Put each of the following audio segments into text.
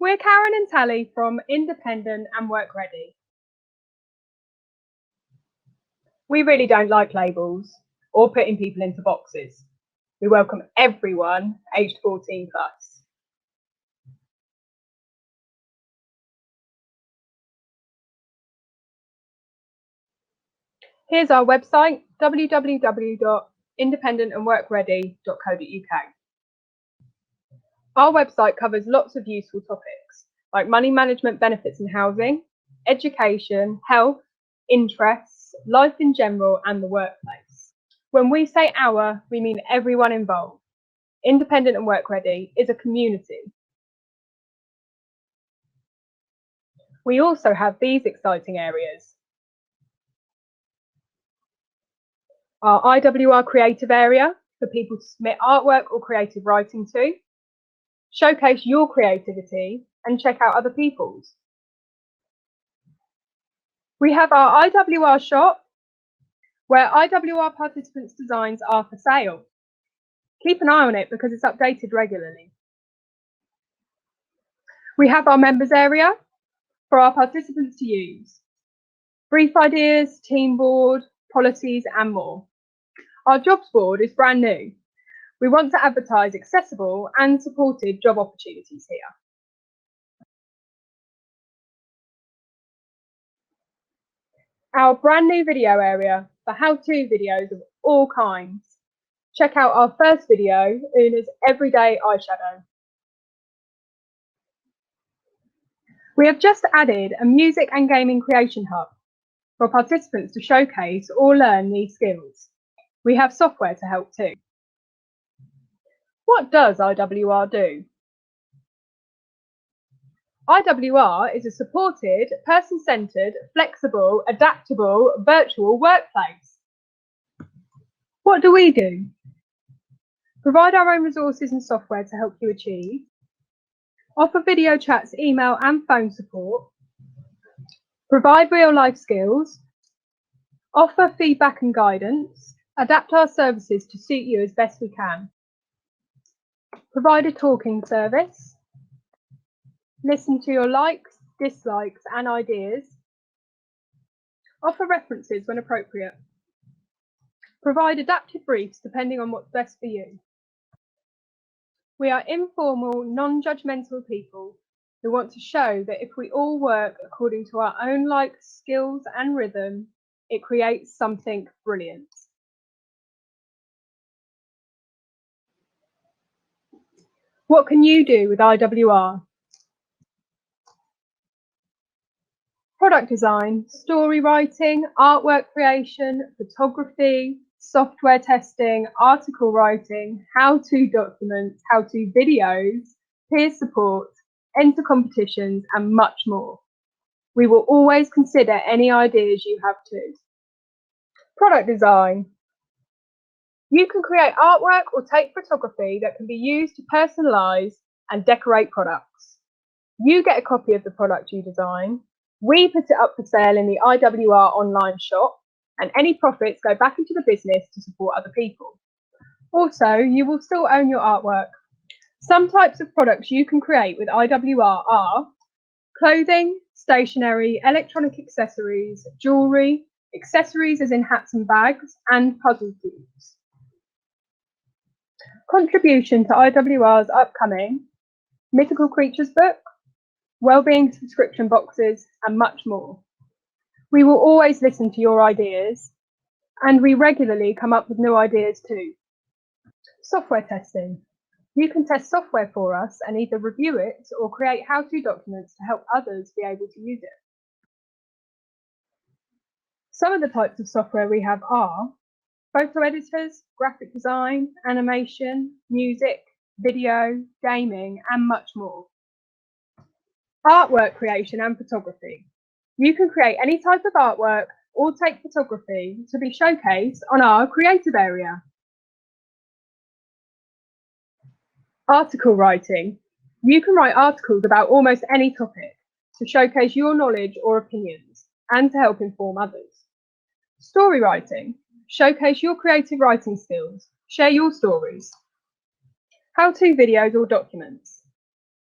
We're Karen and Tally from Independent and Work Ready. We really don't like labels or putting people into boxes. We welcome everyone aged 14 plus. Here's our website, www.independentandworkready.co.uk. Our website covers lots of useful topics like money management, benefits and housing, education, health, interests, life in general and the workplace. When we say our, we mean everyone involved. Independent and Work Ready is a community. We also have these exciting areas. Our IWR creative area for people to submit artwork or creative writing to, showcase your creativity and check out other people's. We have our IWR shop where IWR participants' designs are for sale. Keep an eye on it because it's updated regularly. We have our members area for our participants to use. Brief ideas, team board, policies and more. Our jobs board is brand new. We want to advertise accessible and supported job opportunities here. Our brand new video area for how-to videos of all kinds. Check out our first video, Una's Everyday Eyeshadow. We have just added a music and gaming creation hub for participants to showcase or learn these skills. We have software to help too. What does IWR do? IWR is a supported, person-centred, flexible, adaptable, virtual workplace. What do we do? Provide our own resources and software to help you achieve. Offer video chats, email and phone support. Provide real-life skills. Offer feedback and guidance. Adapt our services to suit you as best we can. Provide a talking service. Listen to your likes, dislikes and ideas. Offer references when appropriate. Provide adapted briefs depending on what's best for you. We are informal, non-judgmental people who want to show that if we all work according to our own likes, skills and rhythm, it creates something brilliant. What can you do with IWR? Product design, story writing, artwork creation, photography, software testing, article writing, how-to documents, how-to videos, peer support, enter competitions and much more. We will always consider any ideas you have too. Product design. You can create artwork or take photography that can be used to personalise and decorate products. You get a copy of the product you design. We put it up for sale in the IWR online shop and any profits go back into the business to support other people. Also, you will still own your artwork. Some types of products you can create with IWR are clothing, stationery, electronic accessories, jewellery, accessories as in hats and bags, and puzzle cubes. Contribution to IWR's upcoming Mythical Creatures book, Wellbeing subscription boxes, and much more. We will always listen to your ideas, and we regularly come up with new ideas too. Software testing. You can test software for us and either review it or create how-to documents to help others be able to use it. Some of the types of software we have are photo editors, graphic design, animation, music, video, gaming, and much more. Artwork creation and photography. You can create any type of artwork or take photography to be showcased on our creative area. Article writing. You can write articles about almost any topic to showcase your knowledge or opinions and to help inform others. Story writing. Showcase your creative writing skills. Share your stories. How-to videos or documents.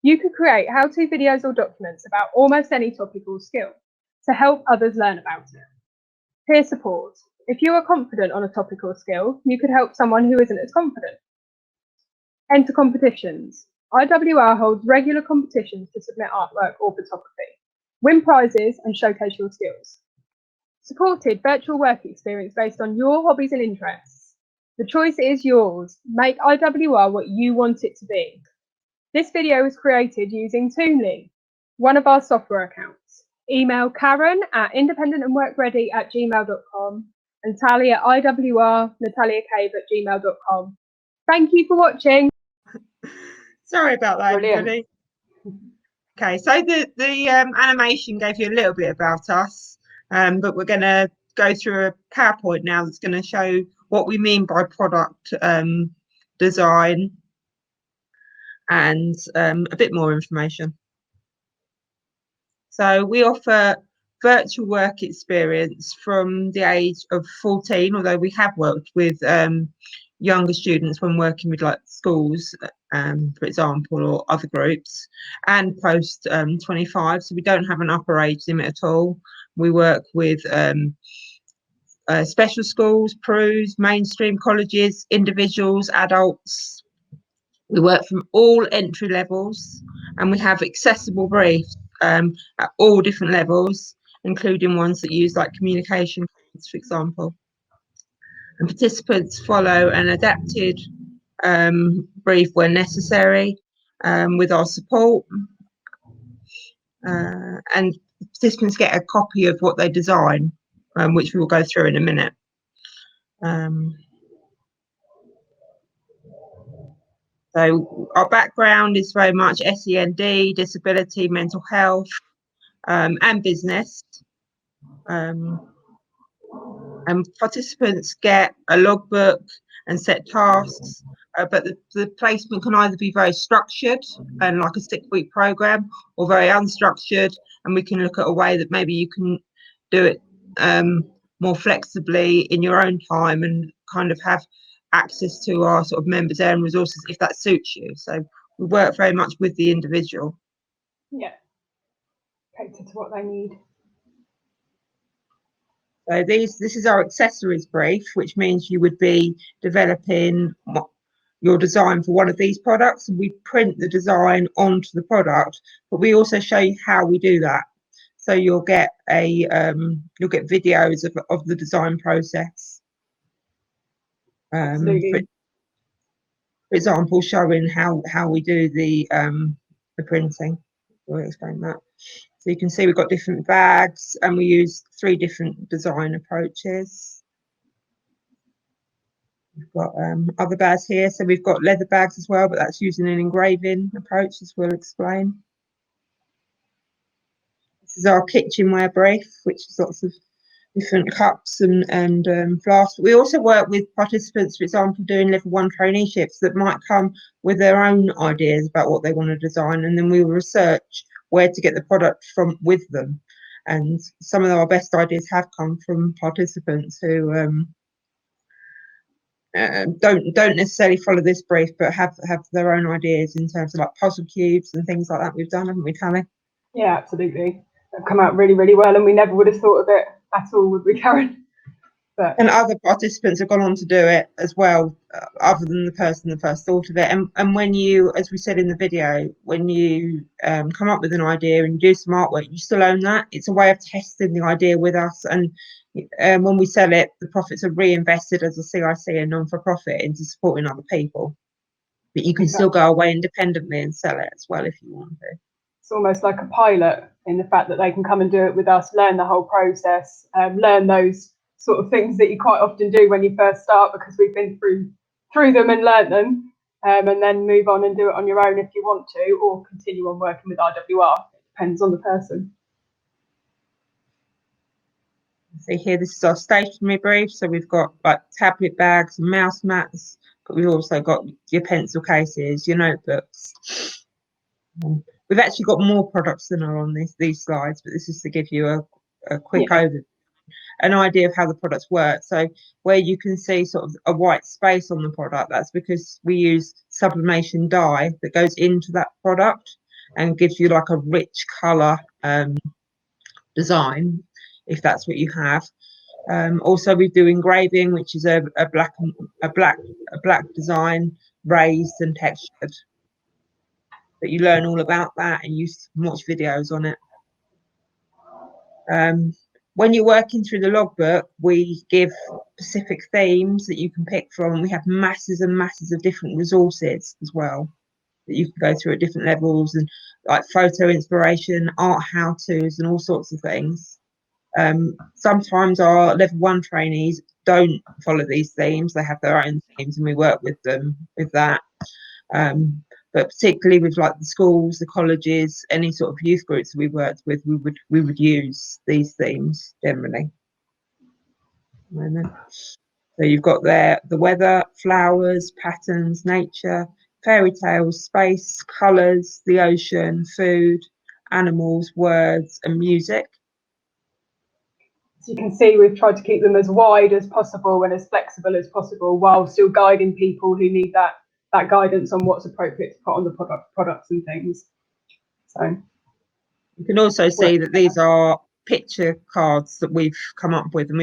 You could create how-to videos or documents about almost any topic or skill to help others learn about it. Peer support. If you are confident on a topic or skill, you could help someone who isn't as confident. Enter competitions. IWR holds regular competitions to submit artwork or photography. Win prizes and showcase your skills. Supported virtual work experience based on your hobbies and interests. The choice is yours. Make IWR what you want it to be. This video was created using Toonly, one of our software accounts. Email Karen@independentandworkready@gmail.com and Tally at iwr.nataliacave@gmail.com. Thank you for watching. Sorry about that, Brilliant. everybody. Okay, so the animation gave you a little bit about us, but we're going to go through a PowerPoint now that's going to show what we mean by product design and a bit more information. So we offer virtual work experience from the age of 14, although we have worked with younger students when working with like schools, for example, or other groups, and post 25. So we don't have an upper age limit at all. We work with special schools, PRUs, mainstream colleges, individuals, adults. We work from all entry levels, and we have accessible briefs at all different levels, including ones that use like communication codes, for example. And participants follow an adapted brief when necessary with our support. And participants get a copy of what they design, which we will go through in a minute. So our background is very much SEND, disability, mental health, and business. And participants get a logbook and set tasks, but the placement can either be very structured and like a 6-week program, or very unstructured, and we can look at a way that maybe you can do it more flexibly in your own time and kind of have access to our sort of members' own resources if that suits you. So we work very much with the individual. Yeah, cater to what they need. So this is our accessories brief, which means you would be developing your design for one of these products, and we print the design onto the product, but we also show you how we do that. So you'll get videos of the design process. For example, showing how we do the printing. We'll explain that. So you can see we've got different bags, and we use 3 different design approaches. We've got other bags here. So we've got leather bags as well, but that's using an engraving approach, as we'll explain. This is our kitchenware brief, which is lots of different cups and flasks. We also work with participants, for example, doing level 1 traineeships that might come with their own ideas about what they want to design, and then we will research where to get the product from with them. And some of our best ideas have come from participants who don't necessarily follow this brief, but have their own ideas in terms of like puzzle cubes and things like that. We've done, haven't we, Tally? Yeah, absolutely. They've come out really, really well, and we never would have thought of it at all, would we, Karen? But and other participants have gone on to do it as well, other than the person that first thought of it. And when you, as we said in the video, when you come up with an idea and do some artwork, you still own that. It's a way of testing the idea with us, and when we sell it, the profits are reinvested as a CIC and non-for-profit into supporting other people. But you can still go away independently and sell it as well if you want to. It's almost like a pilot in the fact that they can come and do it with us, learn the whole process, learn those sort of things that you quite often do when you first start, because we've been through them and learned them, and then move on and do it on your own if you want to, or continue on working with IWR. It depends on the person. See here, this is our stationery brief. So we've got like tablet bags and mouse mats, but we've also got your pencil cases, your notebooks. We've actually got more products than are on these slides, but this is to give you a quick overview, an idea of how the products work. So where you can see sort of a white space on the product, that's because we use sublimation dye that goes into that product. and gives you like a rich colour design, if that's what you have. Also, we do engraving, which is a black design, raised and textured. But you learn all about that and you watch videos on it. When you're working through the logbook, we give specific themes that you can pick from. We have masses and masses of different resources as well that you can go through at different levels, and like photo inspiration, art how-tos, and all sorts of things. Sometimes our level 1 trainees don't follow these themes. They have their own themes and we work with them with that. But particularly with like the schools, the colleges, any sort of youth groups we worked with, we would use these themes generally. So you've got there the weather, flowers, patterns, nature, fairy tales, space, colours, the ocean, food, animals, words, and music. So you can see we've tried to keep them as wide as possible and as flexible as possible, while still guiding people who need that guidance on what's appropriate to put on the products and things. So you can also see that these are picture cards that we've come up with, and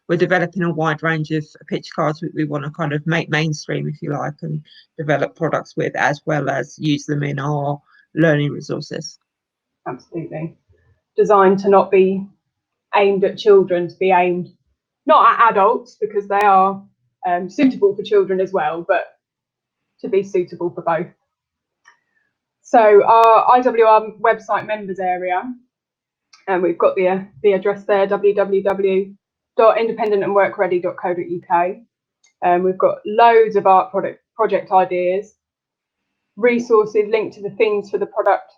we're developing a wide range of picture cards that we want to kind of make mainstream, if you like, and develop products with, as well as use them in our learning resources. Absolutely. Designed to not be aimed at children, to be aimed not at adults, because they are suitable for children as well, but to be suitable for both. So our IWR website members area, and we've got the address there, www.independentandworkready.co.uk. We've got loads of art project ideas, resources linked to the things for the product,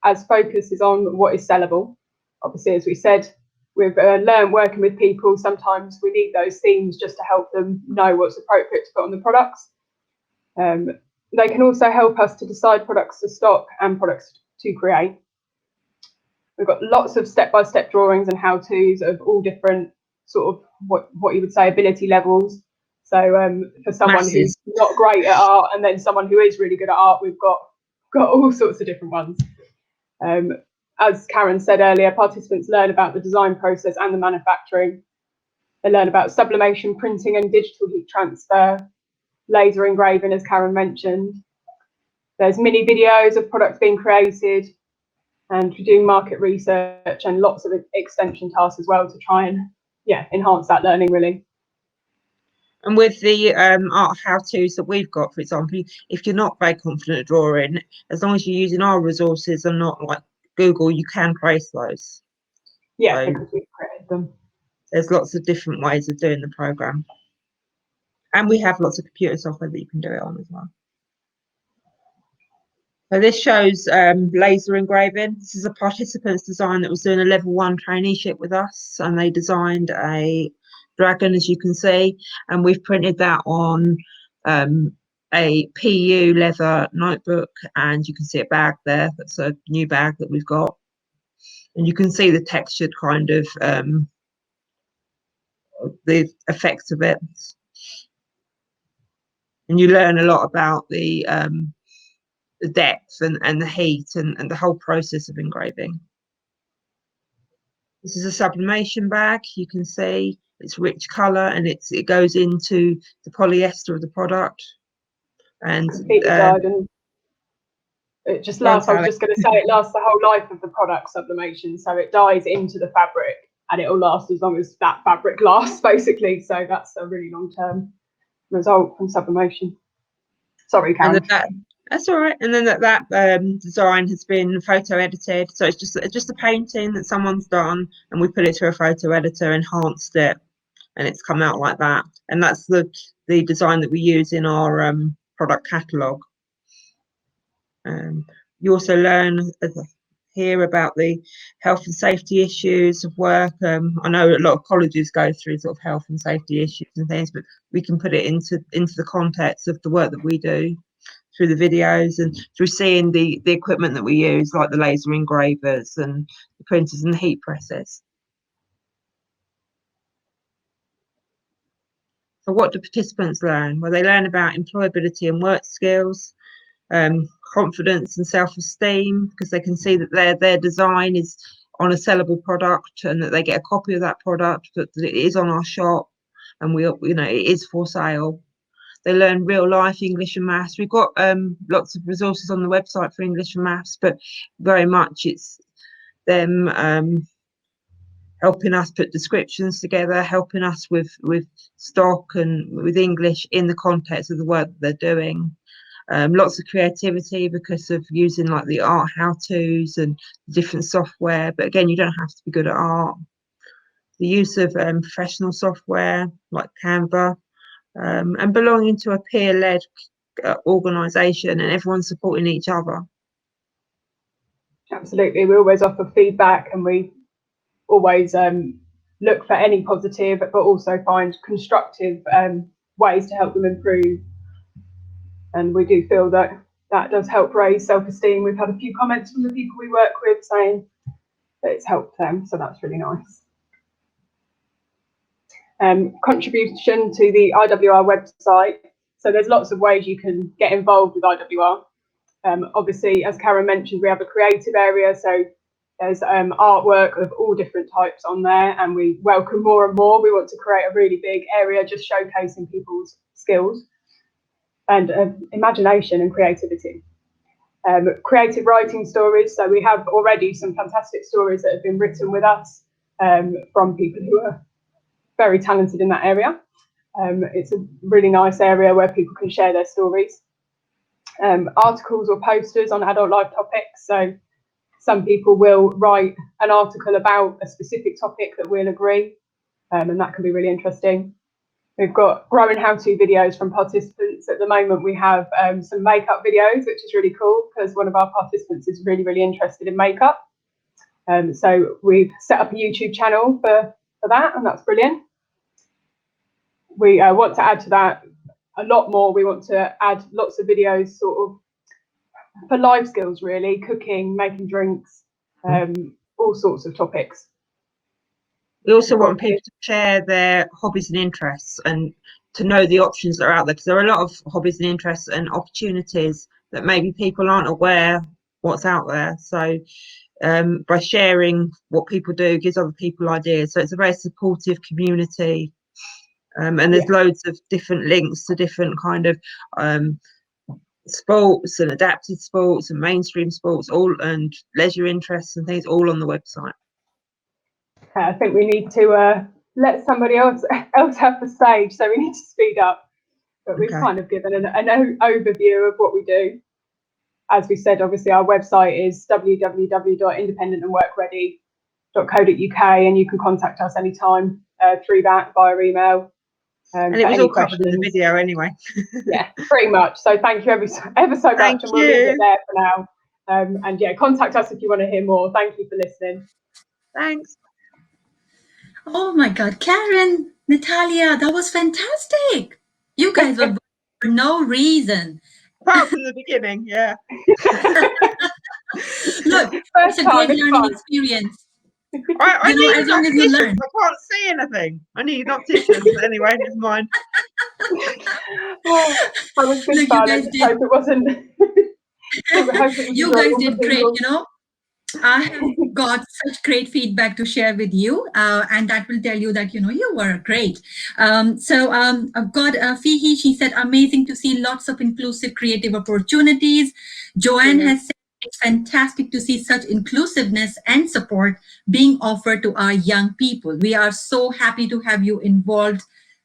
as focus is on what is sellable. Obviously, as we said, we've learned working with people, sometimes we need those themes just to help them know what's appropriate to put on the products. They can also help us to decide products to stock and products to create. We've got lots of step-by-step drawings and how-tos of all different sort of what you would say ability levels. So for someone who's not great at art, and then someone who is really good at art, we've got all sorts of different ones. As Karen said earlier, participants learn about the design process and the manufacturing. They learn about sublimation, printing and digital heat transfer, laser engraving, as Karen mentioned. There's mini videos of products being created, and we're doing market research and lots of extension tasks as well to try and enhance that learning, really. And with the art how-tos that we've got, for example, if you're not very confident at drawing, as long as you're using our resources and not like Google, you can trace those. Yeah, so, because we've created them. There's lots of different ways of doing the program, and we have lots of computer software that you can do it on as well. So this shows laser engraving. This is a participant's design that was doing a level 1 traineeship with us, and they designed a dragon, as you can see, and we've printed that on a PU leather notebook, and you can see a bag there. That's a new bag that we've got, and you can see the textured kind of the effects of it, and you learn a lot about the depth and the heat and the whole process of engraving. This is a sublimation bag. You can see it's rich colour, and it goes into the polyester of the product. And completely dyed, and it just lasts. I was just going to say it lasts the whole life of the product, sublimation. So it dyes into the fabric, and it will last as long as that fabric lasts, basically. So that's a really long-term result from sublimation. Sorry, Karen. That's all right. And then that design has been photo edited, so it's just a painting that someone's done, and we put it through a photo editor, enhanced it, and it's come out like that. And that's the design that we use in our product catalogue. You also learn here about the health and safety issues of work. I know a lot of colleges go through sort of health and safety issues and things, but we can put it into the context of the work that we do through the videos and through seeing the equipment that we use, like the laser engravers and the printers and the heat presses. So what do participants learn? Well, they learn about employability and work skills, confidence and self-esteem, because they can see that their design is on a sellable product and that they get a copy of that product, but that it is on our shop and it is for sale. They learn real life English and maths. We've got lots of resources on the website for English and maths, but very much it's them helping us put descriptions together, helping us with stock and with English in the context of the work that they're doing. Lots of creativity because of using like the art how-tos and different software, but again, you don't have to be good at art. The use of professional software like Canva, and belonging to a peer-led organisation and everyone supporting each other. Absolutely, we always offer feedback and we always look for any positive, but also find constructive ways to help them improve. And we do feel that that does help raise self-esteem. We've had a few comments from the people we work with saying that it's helped them, so that's really nice. Contribution to the IWR website. So there's lots of ways you can get involved with IWR. Obviously, as Karen mentioned, we have a creative area, so there's artwork of all different types on there, and we welcome more and more. We want to create a really big area just showcasing people's skills and imagination and creativity. Creative writing stories, so we have already some fantastic stories that have been written with us from people who are very talented in that area. It's a really nice area where people can share their stories. Articles or posters on adult life topics, so some people will write an article about a specific topic that we'll agree, and that can be really interesting. We've got growing how-to videos from participants. At the moment, we have some makeup videos, which is really cool because one of our participants is really, really interested in makeup. So we've set up a YouTube channel for that, and that's brilliant. We want to add to that a lot more. We want to add lots of videos sort of for life skills, really, cooking, making drinks, all sorts of topics. We also want people to share their hobbies and interests and to know the options that are out there, because there are a lot of hobbies and interests and opportunities that maybe people aren't aware what's out there. So by sharing what people do gives other people ideas. So it's a very supportive community, and there's loads of different links to different kind of sports and adapted sports and mainstream sports, all, and leisure interests and things, all on the website. I think we need to let somebody else have the stage, so we need to speed up. But we've kind of given an overview of what we do. As we said, obviously our website is www.independentandworkready.co.uk, and you can contact us anytime through that via email. And it was all covered in the video anyway. Yeah, pretty much. So thank you ever so much, and we'll leave it there for now. And yeah, contact us if you want to hear more. Thank you for listening. Thanks. Oh my God, Karen, Natalia, that was fantastic. You guys were for no reason. Apart from the beginning, yeah. Look, it's a great learning experience. I need as long as you learn. I can't see anything. I need opticians. Anyway, never mind. I was good fun. I hope it wasn't. You guys did great, you know. I have got such great feedback to share with you, and that will tell you that, you know, you were great. So I've got Fihi, she said, amazing to see lots of inclusive creative opportunities. Joanne has said, it's fantastic to see such inclusiveness and support being offered to our young people. We are so happy to have you involved.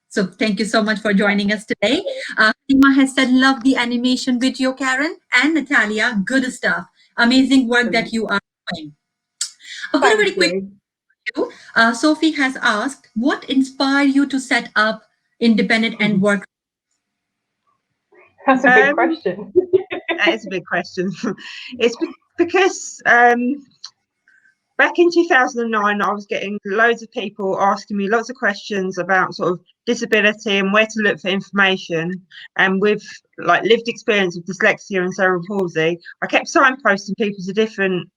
So thank you so much for joining us today. Tima has said, love the animation video, Karen, and Natalia, good stuff. Amazing work that you are doing. A very quick video. Sophie has asked, what inspired you to set up Independent and Work? That's a big question. That is a big question. It's because back in 2009, I was getting loads of people asking me lots of questions about sort of disability and where to look for information. And with like lived experience of dyslexia and cerebral palsy, I kept signposting people to different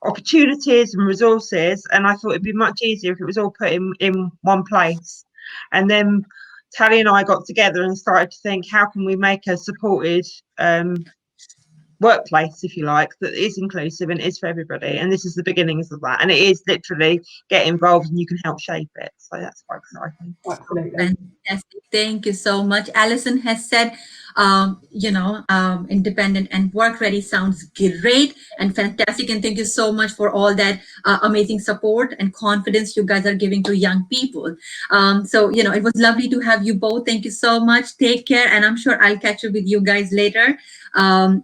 opportunities and resources. And I thought it'd be much easier if it was all put in one place. And then Tally and I got together and started to think, how can we make a supported workplace, if you like, that is inclusive and is for everybody. And this is the beginnings of that. And it is literally get involved and you can help shape it. So that's quite exciting. Absolutely. Fantastic. Thank you so much. Alison has said, independent and work ready sounds great and fantastic. And thank you so much for all that amazing support and confidence you guys are giving to young people. It was lovely to have you both. Thank you so much. Take care. And I'm sure I'll catch up with you guys later.